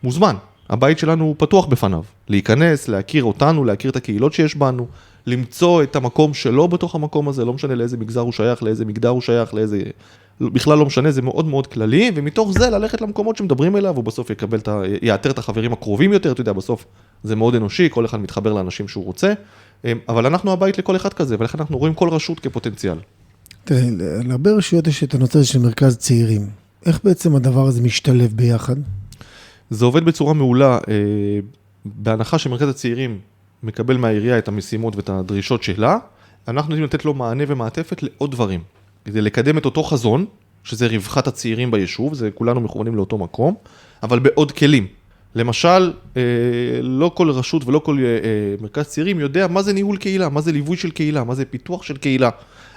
מוזמן. הבית שלנו הוא פתוח בפניו. להיכנס, להכיר אותנו, להכיר את הקהילות שיש בנו, למצוא את המקום שלו בתוך המקום הזה, לא משנה לאיזה מגזר הוא שייך, לאיזה מגדר הוא שייך, לאיזה... בכלל לא משנה, זה מאוד מאוד כללי, ומתוך זה ללכת למקומות שמדברים אליו, הוא בסוף יאתר את החברים הקרובים יותר, אתה יודע, בסוף זה מאוד אנושי, כל אחד מתחבר לאנשים שהוא רוצה, אבל אנחנו הבית לכל אחד כזה, ולכן אנחנו רואים כל רשות כפוטנציאל. תראה, להרבה רשויות יש את הנושא של מרכז צעירים. איך בעצם הדבר הזה משתלב ביחד? זה עובד בצורה מעולה, בהנחה שמרכז הצעירים מקבל מהעירייה את המשימות ואת הדרישות שלה, אנחנו יודעים לתת לו מענה ומעטפת לעוד דברים. כדי לקדם את אותו חזון, שזה רווחת הצעירים ביישוב, זה כולנו מכוונים לאותו מקום, אבל בעוד כלים. למשל, לא כל רשות ולא כל מרכז צעירים יודע מה זה ניהול קהילה, מה זה ליווי של קהילה, מה זה פיתוח של קהילה.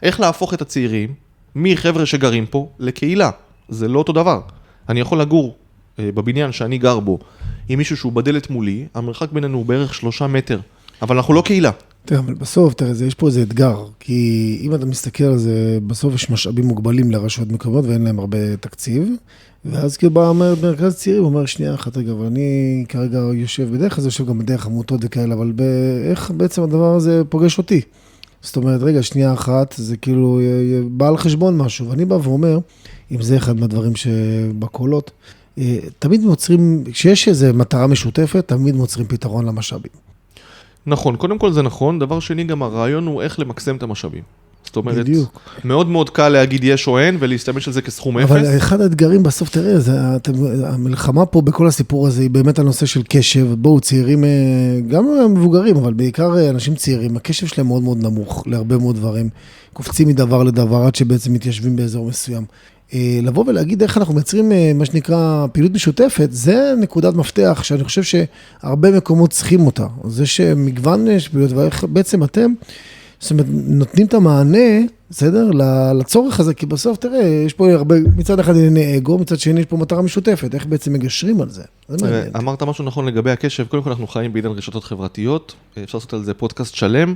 איך להפוך את הצעירים, מחבר'ה שגרים פה, לקהילה. זה לא אותו דבר. אני יכול לגור בבניין שאני גר בו, עם מישהו שהוא בדלת מולי, המרחק בינינו הוא בערך 3 מטר, אבל אנחנו לא קהילה. תראה, אבל בסוף, יש פה איזה אתגר, כי אם אתה מסתכל על זה, בסוף יש משאבים מוגבלים לרשויות מקומיות, ואין להם הרבה תקציב, ואז כאילו בא מרכז צעירים, אומר שנייה אחת, רגע, אבל אני כרגע יושב בדרך כלל, יושב גם בדרך עמותות וכאלה, אבל איך בעצם הדבר הזה פוגש אותי? זאת אומרת, רגע, שנייה אחת, זה כאילו בא על חשבון משהו, ואני בא ואומר, אם זה אחד מהדברים שבקולות, תמיד מוצרים, כשיש איזו מטרה משותפת, תמיד מוצרים פתרון למשאבים. נכון, קודם כל זה נכון, דבר שני גם הרעיון הוא איך למקסם את המשאבים. זאת אומרת, בדיוק. מאוד מאוד קל להגיד יש או אין, ולהסתמש על זה כסכום אפס. אבל אחד האתגרים בסוף, תראה, המלחמה פה בכל הסיפור הזה, היא באמת הנושא של קשב, בואו צעירים, גם מבוגרים, אבל בעיקר אנשים צעירים, הקשב שלהם מאוד מאוד נמוך, להרבה מאוד דברים, קופצים מדבר לדבר, עד שבעצם מתיישבים באזור מסוים. לבוא ולהגיד איך אנחנו מייצרים מה שנקרא פעילות משותפת, זה נקודת מפתח שאני חושב שהרבה מקומות צריכים אותה. זה שמגוון יש פעילות, ואיך בעצם אתם, זאת אומרת, נותנים את המענה, בסדר, לצורך הזה, כי בסוף, תראה, יש פה הרבה, מצד אחד ענייני אגו, מצד שני יש פה מטרה משותפת, איך בעצם מגשרים על זה. אמרת משהו נכון לגבי הקשב, קודם כל אנחנו חיים בעידן רשתות חברתיות, אפשר לעשות על זה פודקאסט שלם,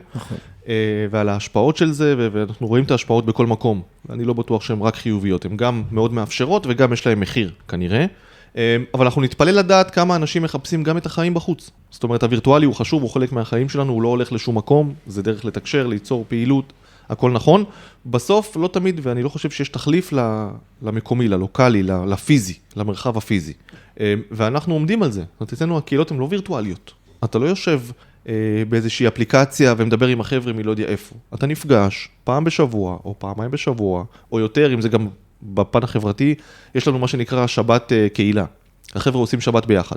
ועל ההשפעות של זה, ואנחנו רואים את ההשפעות בכל מקום. אני לא בטוח שהן רק חיוביות, הן גם מאוד מאפשרות, וגם יש להן מחיר, כנראה. אבל אנחנו נתפלל לדעת כמה אנשים מחפשים גם את החיים בחוץ. זאת אומרת, הווירטואלי הוא חשוב, הוא חלק מהחיים שלנו, הוא לא הולך לשום מקום, זה דרך לתקשר, ליצור פעילות, הכל נכון. בסוף, לא תמיד, ואני לא חושב שיש תחליף למקומי, ללוקלי, לפיזי, למרחב הפיזי. ואנחנו עומדים על זה. זאת אומרת, אצלנו הקהילות הן לא וירטואליות. אתה לא יושב באיזושהי אפליקציה ומדבר עם החבר'ה מי לא יודע איפה. אתה נפגש פעם בשבוע, או פעמיים בשבוע, או יותר, אם זה גם בפן החברתי, יש לנו מה שנקרא שבת קהילה. החבר'ה עושים שבת ביחד,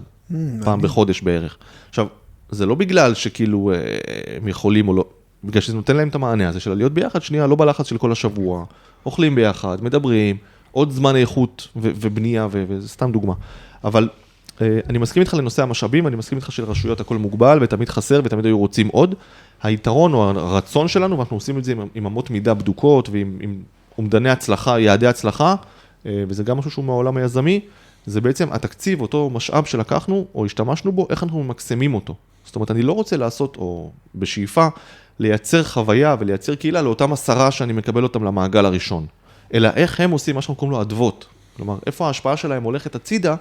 פעם בחודש בערך. עכשיו, זה לא בגלל שכאילו הם יכולים או לא, בגלל שזה נותן להם את המענה הזה של להיות ביחד, שנייה, לא בלחץ של כל השבוע, אוכלים ביחד, מדברים, עוד זמן איכות ובנייה, וזה סתם דוגמה. אבל אני מסכים איתך לנושא המשאבים, אני מסכים איתך שלרשויות הכל מוגבל, ותמיד חסר, ותמיד היו רוצים עוד. היתרון או הרצון שלנו, ואנחנו עושים את זה עם אמות מידה בדוקות, ועם אומדני הצלחה, יעדי הצלחה, וזה גם משהו שהוא מהעולם היזמי, זה בעצם התקציב, אותו משאב שלקחנו, או השתמשנו בו, איך אנחנו ממקסמים אותו. זאת אומרת, אני לא רוצה לעשות, או בשאיפה, לייצר חוויה ולייצר קהילה לאותם 10 שאני מקבל אותם למעגל הראשון. אלא איך הם עושים מה שאנחנו קוראים לו אדוות. כלומר, איפה ההשפעה שלהם הולכת הצידה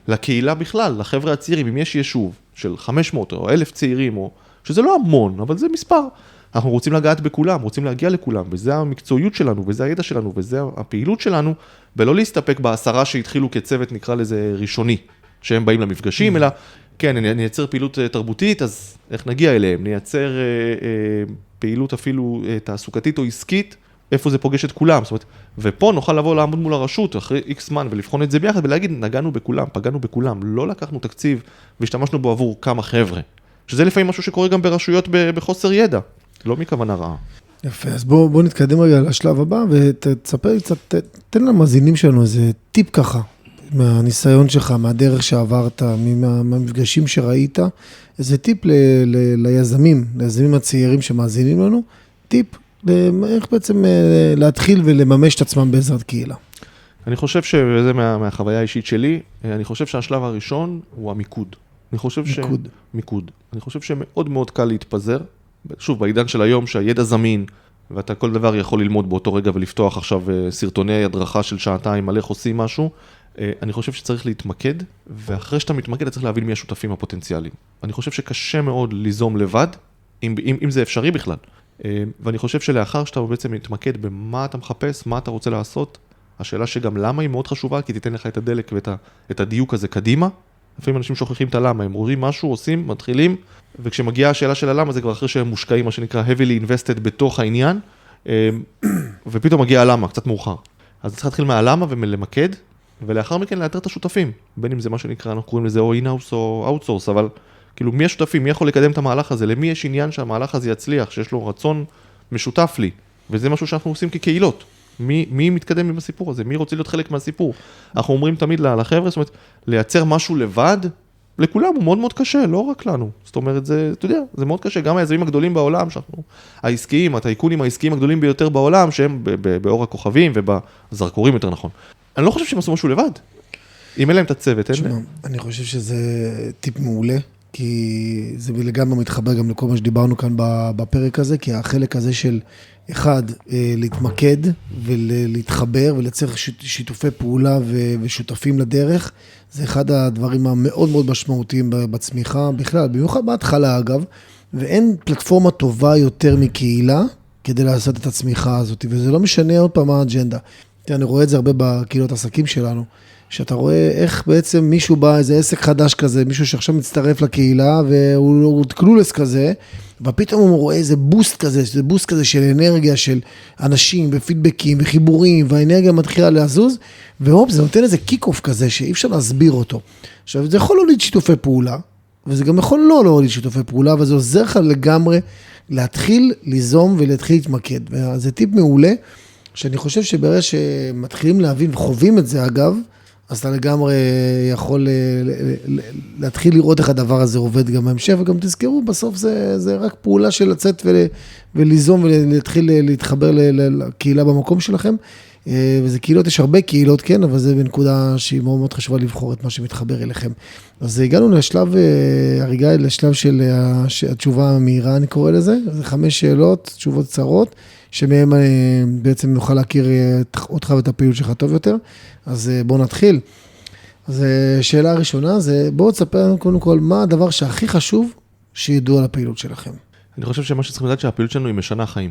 לקהילה בכלל, לחבר'ה הצעירים, אם יש יישוב של 500 או 1,000 צעירים, או שזה לא המון, אבל זה מספר. אנחנו רוצים לגעת בכולם, רוצים להגיע לכולם, וזה המקצועיות שלנו, וזה הידע שלנו, וזה הפעילות שלנו, ולא להסתפק ב10 שהתחילו כצוות, נקרא לזה ראשוני, שהם באים למפגשים, אלא, כן, נייצר פעילות תרבותית, אז איך נגיע אליהם? נייצר פעילות אפילו תעסוקתית או עסקית, איפה זה פוגש את כולם, זאת אומרת, ופה נוכל לבוא לעמוד מול הרשות, אחרי X זמן, ולבחון את זה ביחד, ולהגיד, נגענו בכולם, פגענו בכולם, לא לקחנו תקציב, והשתמשנו בו עבור כמה חבר'ה. שזה לפעמים משהו שקורה גם ברשויות בחוסר ידע, לא מכוונה רעה. יפה, אז בוא נתקדם רגע לשלב הבא, ותספר לי קצת, תן למאזינים שלנו איזה טיפ ככה, מהניסיון שלך, מהדרך שעברת, מהמפגשים שראית, איזה טיפ ליזמים הצעירים שמאזינים לנו, טיפ איך בעצם להתחיל ולממש את עצמם בעזרת קהילה. אני חושב שזה מהחוויה האישית שלי, אני חושב שהשלב הראשון הוא המיקוד. מיקוד. אני חושב שמאוד מאוד קל להתפזר, שוב, בעידן של היום שהידע זמין, ואתה כל דבר יכול ללמוד באותו רגע ולפתוח עכשיו סרטוני הדרכה של 2 שעתיים על איך עושים משהו, אני חושב שצריך להתמקד, ואחרי שאתה מתמקד, אתה צריך להבין מי השותפים הפוטנציאליים. אני חושב שקשה מאוד ליזום לבד, אם זה אפשרי בכלל. ואני חושב שלאחר שאתה בעצם מתמקד במה אתה מחפש, מה אתה רוצה לעשות, השאלה שגם למה היא מאוד חשובה, כי תיתן לך את הדלק ואת הדיוק הזה קדימה. לפעמים אנשים שוכחים את הלמה, הם רואים משהו, עושים, מתחילים, וכשמגיעה השאלה של הלמה, זה כבר אחרי שהם מושקעים, מה שנקרא heavily invested בתוך העניין, ופתאום מגיע הלמה, קצת מאוחר. אז צריך להתחיל מהלמה ולמקד, ולאחר מכן לאתר את השותפים, בין אם זה מה שנקרא, אנחנו קוראים לזה או in-house או outsource, אבל כאילו מי השותפים, מי יכול לקדם את המהלך הזה, למי יש עניין שהמהלך הזה יצליח, שיש לו רצון משותף לי, וזה משהו שאנחנו עושים כקהילות. מי מתקדם עם הסיפור הזה? מי רוצה להיות חלק מהסיפור? אנחנו אומרים תמיד לחבר'ה, זאת אומרת, לייצר משהו לבד, לכולם הוא מאוד מאוד קשה, לא רק לנו. זאת אומרת, זה, אתה יודע, זה מאוד קשה. גם היזמים הגדולים בעולם, שאנחנו, העסקיים, הטייקונים העסקיים הגדולים ביותר בעולם, שהם באור הכוכבים ובזרקורים יותר נכון. אני לא חושב שהם עשו משהו לבד. אם אין להם את הצוות, אין להם. אני חושב שזה טיפ מעולה, כי זה לגמרי מתחבר גם לכל מה שדיברנו כאן בפרק הזה, כי החלק הזה של אחד, להתמקד ולהתחבר ולייצר שיתופי פעולה ושותפים לדרך, זה אחד הדברים המאוד מאוד משמעותיים בצמיחה, בכלל, במיוחד בהתחלה אגב, ואין פלטפורמה טובה יותר מקהילה כדי לעשות את הצמיחה הזאת, וזה לא משנה עוד פעם מה האג'נדה. אני רואה את זה הרבה בקהילות עסקים שלנו, שאתה רואה איך בעצם מישהו בא, איזה עסק חדש כזה, מישהו שעכשיו מצטרף לקהילה, והוא קלולס כזה, ופתאום הוא רואה איזה בוסט כזה של אנרגיה, של אנשים, ופידבקים, וחיבורים, והאנרגיה מתחילה להזוז, והופ, זה נותן איזה קיק-אוף כזה, שאי אפשר להסביר אותו. עכשיו, זה יכול להוליד שיתופי פעולה, וזה גם יכול לא להוליד שיתופי פעולה, וזה עוזר לך לגמרי להתחיל ליזום ולהתחיל להתמקד. וזה טיפ מעולה, שאני חושב שברגע שמתחילים להבין וחווים את זה אגב, אז אתה לגמרי יכול להתחיל לראות איך הדבר הזה עובד גם בהמשך, וגם תזכרו, בסוף זה רק פעולה של לצאת וליזום ולהתחיל להתחבר לקהילה במקום שלכם, וזה קהילות, יש הרבה קהילות, כן, אבל זה בנקודה שהיא מאוד מאוד חשובה לבחור את מה שמתחבר אליכם. אז הגענו לשלב, הריגה, לשלב של התשובה המהירה, אני קורא לזה, זה 5 שאלות, תשובות קצרות, שמהם בעצם נוכל להכיר אותך ואת הפעילות שלך טוב יותר. אז בואו נתחיל. אז שאלה הראשונה זה, בואו תספר לנו קודם כל, מה הדבר שהכי חשוב שידעו על הפעילות שלכם? אני חושב שמה שצריכים לדעת שהפעילות שלנו היא משנה חיים.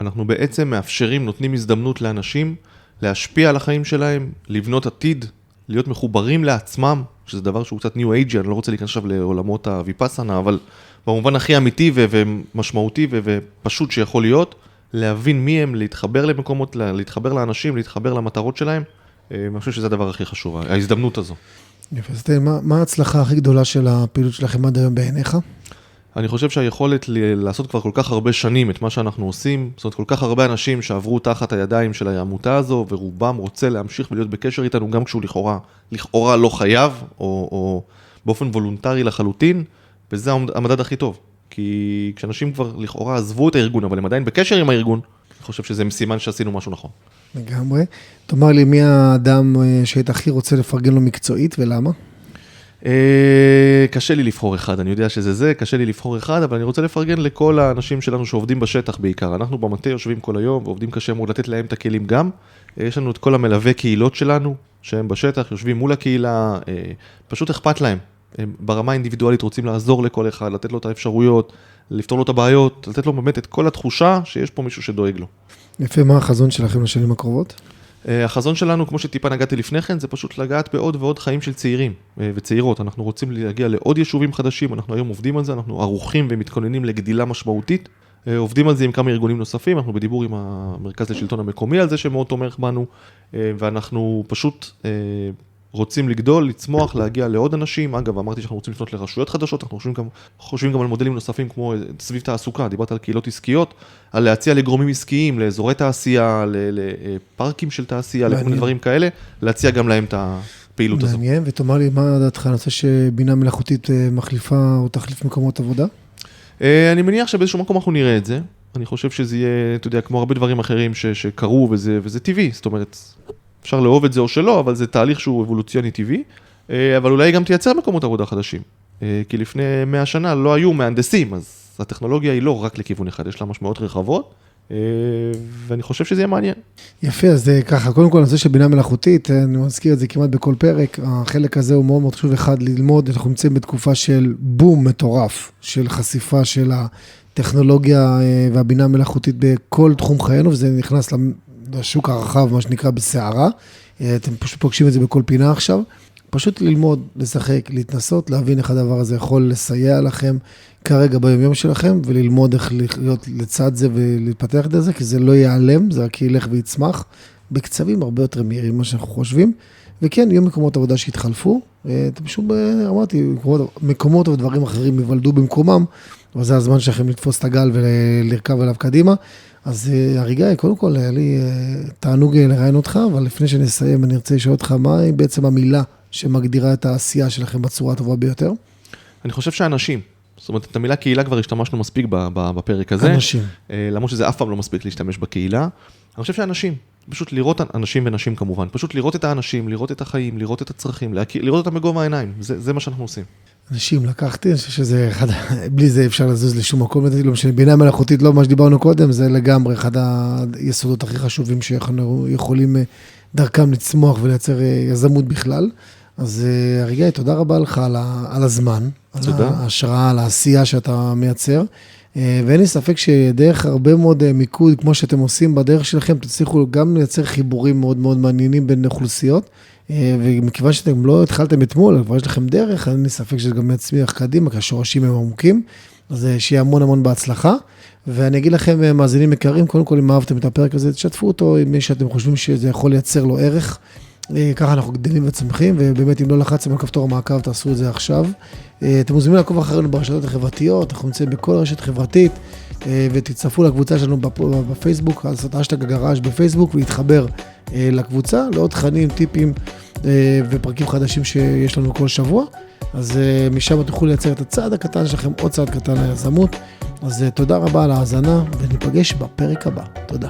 אנחנו בעצם מאפשרים, נותנים הזדמנות לאנשים להשפיע על החיים שלהם, לבנות עתיד, להיות מחוברים לעצמם, שזה דבר שהוא קצת ניו אייג'י, אני לא רוצה להיכנס עכשיו לעולמות הוויפאסנה, אבל במובן הכי אמיתי ומשמעותי ופשוט שיכול להיות, להבין מי הם, להתחבר למקומות, להתחבר לאנשים, להתחבר למטרות שלהם. אני חושב שזה הדבר הכי חשוב, ההזדמנות הזו. יפה, אז מה ההצלחה הכי גדולה של הפעילות שלכם עד היום בעיניך? אני חושב שהיכולת לעשות כבר כל כך הרבה שנים את מה שאנחנו עושים, זאת אומרת כל כך הרבה אנשים שעברו תחת הידיים של העמותה הזו, ורובם רוצה להמשיך ולהיות בקשר איתנו, גם כשהוא לכאורה לא חייב, או באופן וולונטרי לחלוטין, וזה המדד הכי טוב. כי כשאנשים כבר לכאורה עזבו את הארגון, אבל הם עדיין בקשר עם הארגון, אני חושב שזה סימן שעשינו משהו נכון. לגמרי. תאמר לי, מי האדם שהיית הכי רוצה לפרגן לו מקצועית ולמה? קשה לי לבחור אחד, אני יודע שזה זה, קשה לי לבחור אחד, אבל אני רוצה לפרגן לכל האנשים שלנו שעובדים בשטח בעיקר. אנחנו במטה יושבים כל היום ועובדים קשה מאוד לתת להם את הכלים גם. יש לנו את כל המלווה קהילות שלנו, שהם בשטח, יושבים מול הקהילה, פשוט אכפת להם. הם ברמה האינדיבידואלית רוצים לעזור לכל אחד, לתת לו את האפשרויות, לפתור לו את הבעיות, לתת לו באמת את כל התחושה שיש פה מישהו שדואג לו. יפה, מה החזון שלכם לשנים הקרובות? החזון שלנו, כמו שטיפה נגעתי לפני כן, זה פשוט לגעת בעוד ועוד חיים של צעירים וצעירות. אנחנו רוצים להגיע לעוד יישובים חדשים, אנחנו היום עובדים על זה, אנחנו ערוכים ומתכוננים לגדילה משמעותית. עובדים על זה עם כמה ארגונים נוספים, אנחנו בדיבור עם המרכז לשלטון המקומי על זה שמאוד תומך בנו, ואנחנו פשוט רוצים לגדול, לצמוח, להגיע לעוד אנשים. אגב, אמרתי שאנחנו רוצים לפנות לרשויות חדשות, אנחנו חושבים גם על מודלים נוספים כמו סביב תעסוקה, דיברת על קהילות עסקיות, על להציע לגורמים עסקיים, לאזורי תעשייה, לפארקים של תעשייה, לכל מיני דברים כאלה, להציע גם להם את הפעילות הזו. מעניין, ותאמר לי, מה דעתך, אני רוצה שבינה מלאכותית מחליפה או תחליף מקומות עבודה? אני מניח שבאיזשהו מקום אנחנו נראה את זה. אני חושב שזה יהיה, אתה יודע, כמו הרבה דברים אחרים שקרו, וזה טבעי, זאת אומרת, אפשר לאהוב את זה או שלא, אבל זה תהליך שהוא אבולוציוני טבעי, אבל אולי גם תייצר מקומות עבודה חדשים. כי לפני 100 שנה לא היו מהנדסים, אז הטכנולוגיה היא לא רק לכיוון אחד, יש לה משמעויות רחבות, ואני חושב שזה יהיה מעניין. יפה, אז ככה, קודם כל, הנושא של בינה מלאכותית, אני מזכיר את זה כמעט בכל פרק, החלק הזה הוא מאוד מאוד חשוב, אחד, ללמוד, אנחנו נמצאים בתקופה של בום מטורף, של חשיפה של הטכנולוגיה והבינה המלאכותית בכל תחום חיינו, וזה נכנס לשוק הרחב, מה שנקרא בסערה, אתם פשוט פוגשים את זה בכל פינה עכשיו, פשוט ללמוד, לשחק, להתנסות, להבין איך הדבר הזה יכול לסייע לכם כרגע ביום שלכם, וללמוד איך להיות לצד זה ולהתפתח את זה, כי זה לא ייעלם, זה רק ילך ויצמח, בקצבים הרבה יותר מהירים ממה שאנחנו חושבים, וכן, יהיו מקומות עבודה שהתחלפו, אתם פשוט אמרתי, מקומות ודברים אחרים יוולדו במקומם, אבל זה הזמן שלכם לתפוס את הגל ולרכב עליו קדימה, אז הריגאי, קודם כל, היה לי תענוג לראיין אותך, אבל לפני שנסיים, אני ארצה לשאול אותך, מה היא בעצם המילה שמגדירה את העשייה שלכם בצורה הטובה ביותר? אני חושב שאנשים, זאת אומרת, את המילה קהילה כבר השתמשנו מספיק בפרק הזה. אנשים. למרות שזה אף פעם לא מספיק להשתמש בקהילה. אני חושב שאנשים, פשוט לראות אנשים ונשים כמובן, פשוט לראות את האנשים, לראות את החיים, לראות את הצרכים, לראות אותם בגובה העיניים, זה מה שאנחנו עושים. אנשים לקחתי, אני חושב שזה אחד, בלי זה אפשר לזוז לשום מקום, לא משנה, בינה מלאכותית, לא מה שדיברנו קודם, זה לגמרי אחד היסודות הכי חשובים שאנחנו יכולים דרכם לצמוח ולייצר יזמות בכלל. אז הריגאי, תודה רבה לך על הזמן, תודה. על ההשראה, על העשייה שאתה מייצר, ואין לי ספק שדרך הרבה מאוד מיקוד, כמו שאתם עושים בדרך שלכם, תצליחו גם לייצר חיבורים מאוד מאוד מעניינים בין אוכלוסיות, ומכיוון שאתם לא התחלתם אתמול, כבר יש לכם דרך, אין לי ספק שזה גם יצמיח קדימה, כי השורשים הם עמוקים, אז שיהיה המון המון בהצלחה, ואני אגיד לכם, מאזינים יקרים, קודם כל אם אהבתם את הפרק הזה, תשתפו אותו עם מי שאתם חושבים שזה יכול לייצר לו ערך, ככה אנחנו גדלים וצמחים, ובאמת אם לא לחצתם על כפתור המעקב, תעשו את זה עכשיו. אתם מוזמנים לעקוב אחרינו ברשתות החברתיות, אנחנו נמצאים בכל רשת חברתית, ותצטרפו לקבוצה שלנו בפייסבוק, לעשות השטג הגראז' בפייסבוק, ולהתחבר לקבוצה, לעוד תכנים, טיפים ופרקים חדשים שיש לנו כל שבוע. אז משם תוכלו לייצר את הצעד הקטן שלכם, עוד צעד קטן ליזמות. אז תודה רבה על ההאזנה, וניפגש בפרק הבא. תודה.